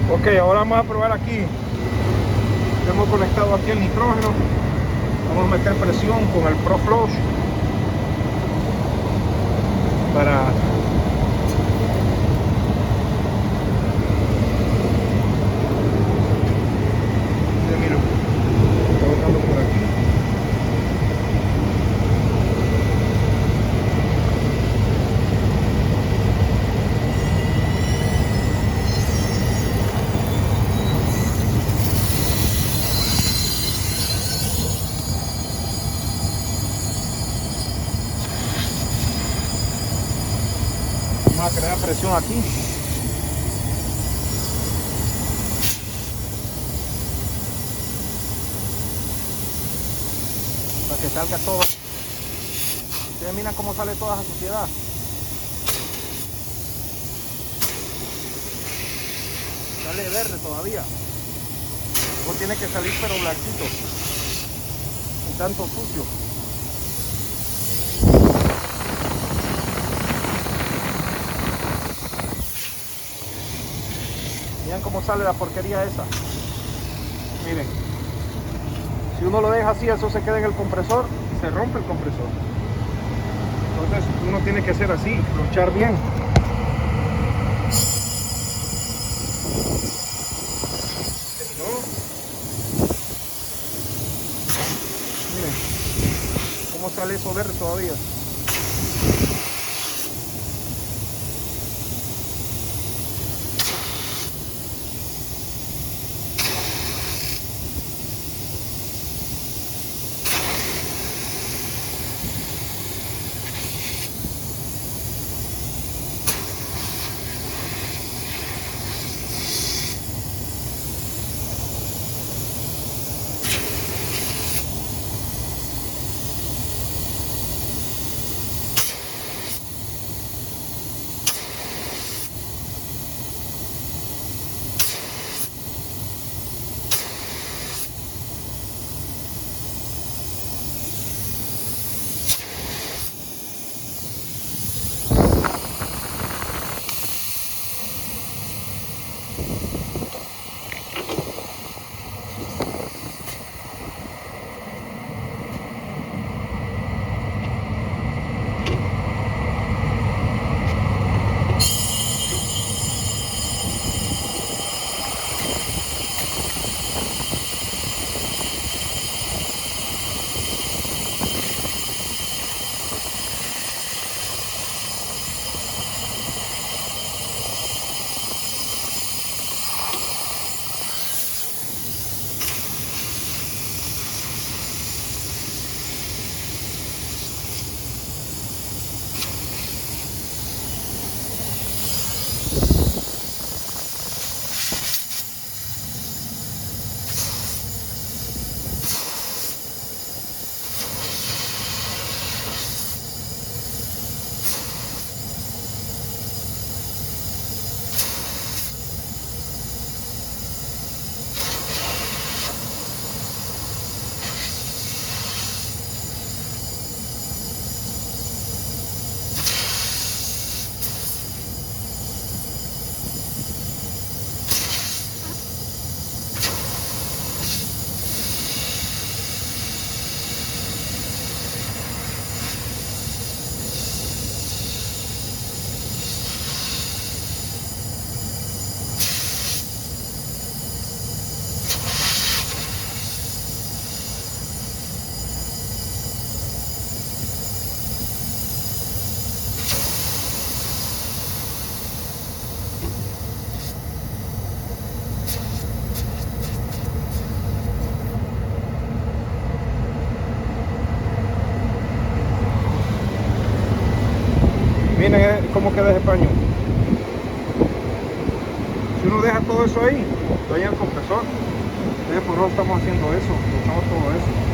Ok, ahora vamos a probar aquí. Hemos conectado aquí el nitrógeno. Vamos a meter presión con el ProFlush para mira, está botando por aquí. Vamos a crear presión aquí. Para que salga todo. Ustedes miran cómo sale toda esa suciedad. Sale verde todavía. O tiene que salir pero blanquito. Sin tanto sucio. Miren cómo sale la porquería esa. Miren. Si uno lo deja así, eso se queda en el compresor y se rompe el compresor. Entonces uno tiene que hacer así, luchar bien. ¿No? Miren cómo sale eso verde todavía. Miren cómo queda ese paño. Si uno deja todo eso ahí, daña el compresor. Entonces por eso estamos haciendo eso, usamos todo eso.